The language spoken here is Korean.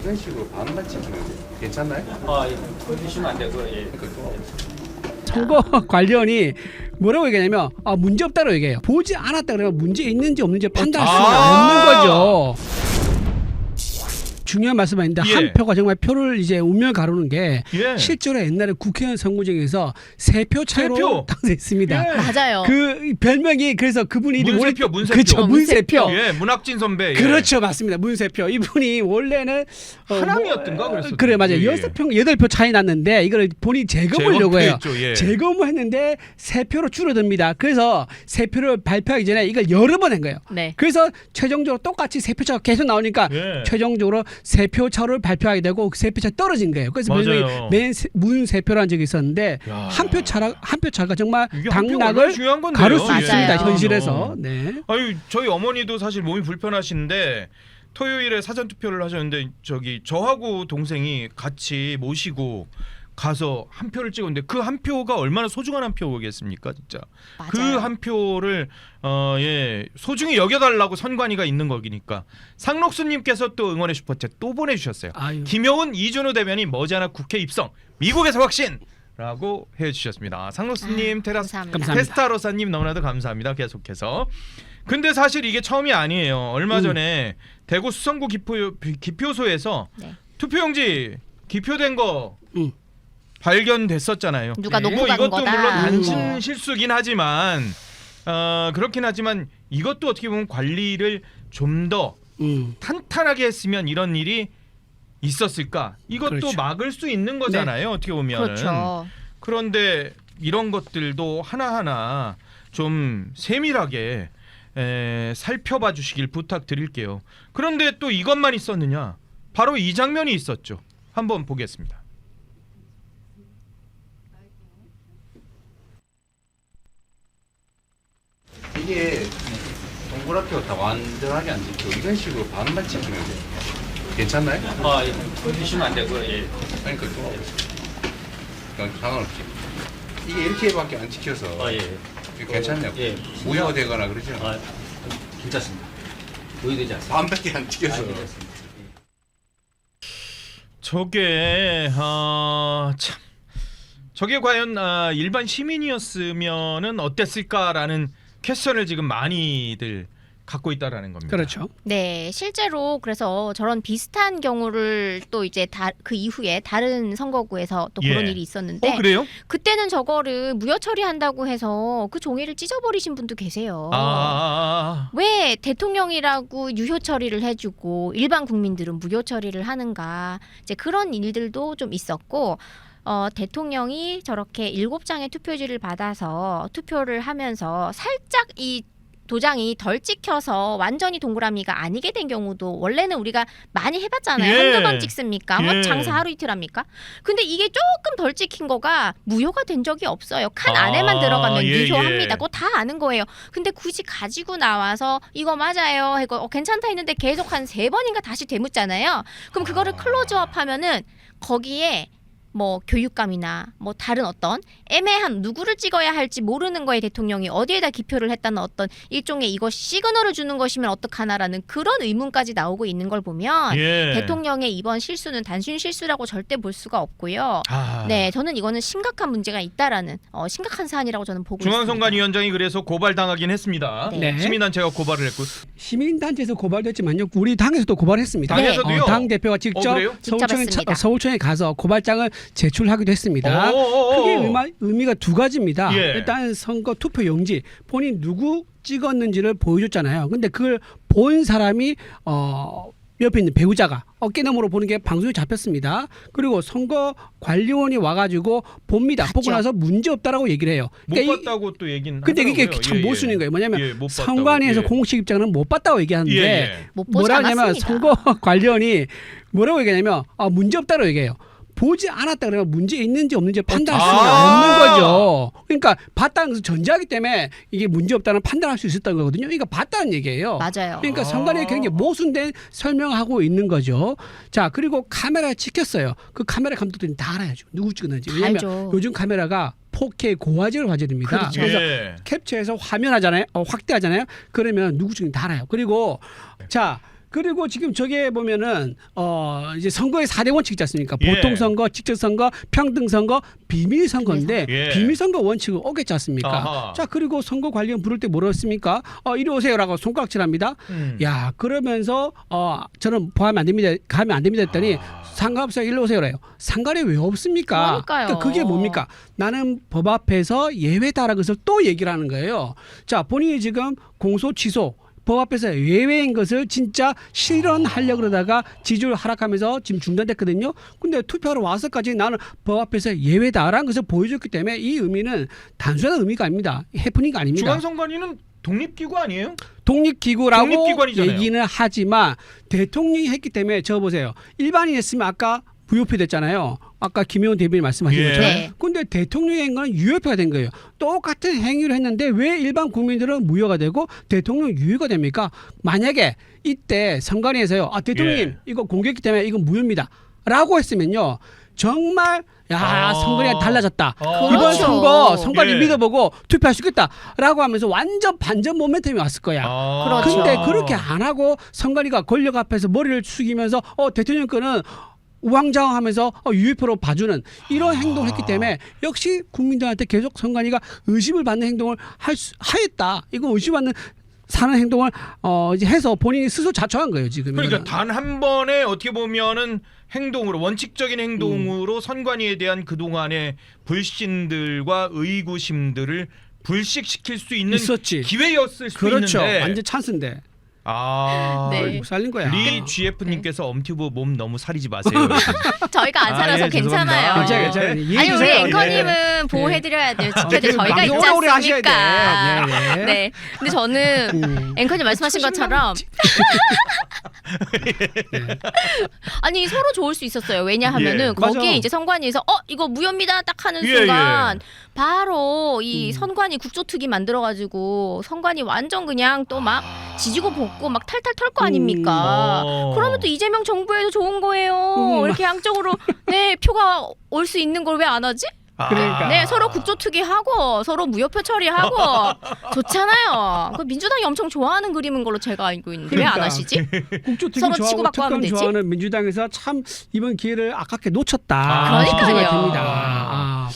이런 식으로 반만 찍히면 괜찮나요? 예. 보여주시면 안 되고, 예. 선거 관련이 뭐라고 얘기하냐면 문제 없다고 얘기해요. 보지 않았다 그러면 문제 있는지 없는지 판단할 수가 없는 거죠. 중요한 말씀인데 예. 한 표가 정말 표를 이제 운명 가르는 게 예. 실제로 옛날에 국회의원 선거중에서 3표 차로 세 표. 당선했습니다. 예. 맞아요. 그 별명이 그래서 그분이 문세표. 그렇죠, 문세표. 예, 문학진 선배. 예. 그렇죠, 맞습니다. 문세표. 이분이 원래는 하남이었던가 그랬었죠. 그래, 맞아요. 예. 8표 차이 났는데 이걸 본인이 재검하려고 해요. 제거했죠, 예. 재검을 했는데 3표로 줄어듭니다. 그래서 3표를 발표하기 전에 이걸 여러 번 한 거예요. 네. 그래서 최종적으로 똑같이 3표 차가 계속 나오니까 예. 최종적으로 3표 차를 발표하게 되고 3표 차 떨어진 거예요. 그래서 맞아요. 문세표라는 적이 있었는데 야. 한 표 차가 정말 이게 한 표가 당락을 얼마나 중요한 건데요. 가를 수 맞아요. 있습니다. 그럼요. 현실에서. 네. 아유, 저희 어머니도 사실 몸이 불편하신데 토요일에 사전 투표를 하셨는데 저하고 동생이 같이 모시고 가서 한 표를 찍었는데 그 한 표가 얼마나 소중한 한 표겠습니까, 진짜. 맞아요. 그 한 표를 소중히 여겨달라고 선관위가 있는 거기니까. 상록수님께서 또 응원의 슈퍼챗 또 보내주셨어요. 아유. 김효은 이준호 대변인 머지않아 국회 입성, 미국에서 확신라고 해주셨습니다. 상록수님, 감사합니다. 테스타로사님 너무나도 감사합니다. 계속해서. 근데 사실 이게 처음이 아니에요. 얼마 전에 대구 수성구 기표소에서 네. 투표용지 기표된 거 음. 발견됐었잖아요. 누가 네. 놓고 간 이것도 거다. 물론 단순 실수긴 하지만 그렇긴 하지만 이것도 어떻게 보면 관리를 좀 더 탄탄하게 했으면 이런 일이 있었을까? 이것도 그렇죠. 막을 수 있는 거잖아요. 어떻게 보면. 그렇죠. 그런데 이런 것들도 하나하나 좀 세밀하게 살펴봐 주시길 부탁드릴게요. 그런데 또 이것만 있었느냐? 바로 이 장면이 있었죠. 한번 보겠습니다. 이게 동그랗게 다 완전하게 안 찍히고 이런 식으로 반만 찍히면 괜찮나요? 예. 보여주시면 안 되고, 예. 아니 그냥 상관없지. 이게 이렇게밖에 안 찍혀서 예. 이거 괜찮냐고. 예. 무효가 되거나 그러죠. 괜찮습니다. 보여되지 않습니다. 반밖에 안 찍혀서. 괜찮습니다. 저게 참 저게 과연 일반 시민이었으면은 어땠을까라는 퀘스천을 지금 많이들 갖고 있다라는 겁니다. 그렇죠. 네, 실제로 그래서 저런 비슷한 경우를 또 이제 그 이후에 다른 선거구에서 또 그런 예. 일이 있었는데 그래요? 그때는 저거를 무효 처리한다고 해서 그 종이를 찢어버리신 분도 계세요. 왜 대통령이라고 유효 처리를 해주고 일반 국민들은 무효 처리를 하는가? 이제 그런 일들도 좀 있었고. 대통령이 저렇게 7장의 투표지를 받아서 투표를 하면서 살짝 이 도장이 덜 찍혀서 완전히 동그라미가 아니게 된 경우도 원래는 우리가 많이 해봤잖아요. 예. 한두 번 찍습니까? 뭐 예. 장사 하루 이틀 합니까? 근데 이게 조금 덜 찍힌 거가 무효가 된 적이 없어요. 칸 안에만 들어가면 예, 유효합니다. 예. 그거 다 아는 거예요. 근데 굳이 가지고 나와서 이거 맞아요 하고 괜찮다 했는데 계속 한 3번인가 다시 되묻잖아요. 그럼 그거를 클로즈업 하면은 거기에 뭐 교육감이나 뭐 다른 어떤 애매한 누구를 찍어야 할지 모르는 거에 대통령이 어디에다 기표를 했다는 어떤 일종의 이거 시그널을 주는 것이면 어떡하나라는 그런 의문까지 나오고 있는 걸 보면 예. 대통령의 이번 실수는 단순 실수라고 절대 볼 수가 없고요. 네, 저는 이거는 심각한 문제가 있다라는 심각한 사안이라고 저는 보고 있습니다. 중앙선관위원장이 그래서 고발당하긴 했습니다. 네. 시민단체가 고발을 했고. 시민단체에서 고발됐지만요. 우리 당에서도 고발했습니다. 당에서도요? 당 대표가 직접 그래요? 직접 했습니다. 서울청에 가서 고발장을 제출하기도 했습니다. 크게 의미가 두 가지입니다. 예. 일단 선거 투표 용지 본인 누구 찍었는지를 보여줬잖아요. 근데 그걸 본 사람이 옆에 있는 배우자가 어깨너머로 보는 게 방송에 잡혔습니다. 그리고 선거 관리원이 와가지고 봅니다. 봤죠. 보고 나서 문제 없다라고 얘기를 해요. 못 그러니까 봤다고 또 얘기는 근데 이게 하더라고요. 참 못 쓰는 거예요. 뭐냐면 예, 못 봤다고. 선관위에서 예. 공식 입장은 못 봤다고 얘기하는데 예. 못 보지 뭐라 하냐면 않았습니다. 선거 관련이 뭐라고 얘기하냐면 문제 없다고 얘기해요. 보지 않았다 그러면 문제 있는지 없는지 판단할 수가 없는 거죠. 그러니까 봤다는 것은 전제하기 때문에 이게 문제 없다는 판단할 수 있었던 거거든요. 그러니까 봤다는 얘기예요. 맞아요. 그러니까 선관위가 굉장히 모순된 설명하고 있는 거죠. 자, 그리고 카메라에 찍혔어요. 그 카메라 감독들이 다 알아야죠. 누구 찍었는지. 왜냐하면 알죠. 요즘 카메라가 4K 고화질 화질입니다. 그렇죠. 그래서 예. 캡처해서 화면하잖아요. 확대하잖아요. 그러면 누구 찍는지 다 알아요. 그리고 자, 그리고 지금 저게 보면은 이제 선거의 4대 원칙 있지 않습니까? 예. 보통 선거, 직접 선거, 평등 선거, 비밀 선거인데 예. 비밀 선거 원칙은 오겠지 않습니까? 아하. 자, 그리고 선거 관련 부를 때 뭐라 했습니까? 이리 오세요라고 손가락질합니다. 야, 그러면서 저는 포함이 안 됩니다. 가면 안 됩니다 했더니 상관없어요. 일로 오세요래요. 상관이 왜 없습니까? 그러니까요. 그게 뭡니까? 나는 법 앞에서 예외다라는 것을 또 얘기를 하는 거예요. 자, 본인이 지금 공소 취소 법 앞에서 예외인 것을 진짜 실현하려고 그러다가 지지율 하락하면서 지금 중단됐거든요. 근데 투표하러 와서까지 나는 법 앞에서 예외다라는 것을 보여줬기 때문에 이 의미는 단순한 의미가 아닙니다. 해프닝이 아닙니다. 중앙선관위는 독립기구 아니에요? 독립기구라고 독립기관이잖아요. 얘기는 하지만 대통령이 했기 때문에 저 보세요. 일반인 했으면 아까 무효표 됐잖아요. 아까 김효원 대변인 말씀하신 예. 것처럼. 네. 근데 대통령이 한 건 유효표가 된 거예요. 똑같은 행위를 했는데 왜 일반 국민들은 무효가 되고 대통령 유효가 됩니까? 만약에 이때 선관위에서요. 대통령님 예. 이거 공개했기 때문에 이건 무효입니다. 라고 했으면요. 정말 선관위가 달라졌다. 이번 그렇죠. 선관위 예. 믿어보고 투표할 수 있겠다라고 하면서 완전 반전 모멘텀이 왔을 거야. 그렇죠. 근데 그렇게 안 하고 선관위가 권력 앞에서 머리를 숙이면서 대통령 거는 우왕좌왕하면서 유효표로 봐주는 이런 행동을 했기 때문에 역시 국민들한테 계속 선관위가 의심을 받는 행동을 하였다. 이거 의심받는 사는 행동을 이제 해서 본인이 스스로 자초한 거예요 지금. 그러니까 단 한 번에 어떻게 보면은 행동으로 원칙적인 행동으로 선관위에 대한 그동안의 불신들과 의구심들을 불식시킬 수 있는 있었지. 기회였을 수 그렇죠. 있는데 완전 찬스인데. 네. 못 살린 거야. 리 GF님께서 엄튜브 몸 너무 살리지 마세요. 저희가 안 살아서 예, 괜찮아요. 죄송합니다. 괜찮아요. 이해해 아니 우리 주세요. 앵커님은 보호해드려야 돼요. 지켜야 돼요. 저희가 있지 방송 오래 하셔야 않습니까? 돼. 네. 네. 근데 저는 앵커님 말씀하신 것처럼 아니 서로 좋을 수 있었어요. 왜냐하면은 예, 거기에 맞아. 이제 선관위에서 이거 무효입니다 딱 하는 예, 순간 바로 이 선관위 국조특위 만들어가지고 선관위 완전 그냥 또 막 지지고 볶고 막 탈탈 털 거 아닙니까? 그러면 또 이재명 정부에도 좋은 거예요. 이렇게 양쪽으로 네 표가 올 수 있는 걸 왜 안 하지? 그러니까. 네, 서로 국조특위 하고 서로 무효표 처리하고 좋잖아요. 그 민주당이 엄청 좋아하는 그림인 걸로 제가 알고 있는데 왜 안 그러니까. 하시지? 국조특위 서로 좋아하고 치고받고 하면 특검 되지? 좋아하는 민주당에서 참 이번 기회를 아깝게 놓쳤다. 그러니까요. 생각이 듭니다.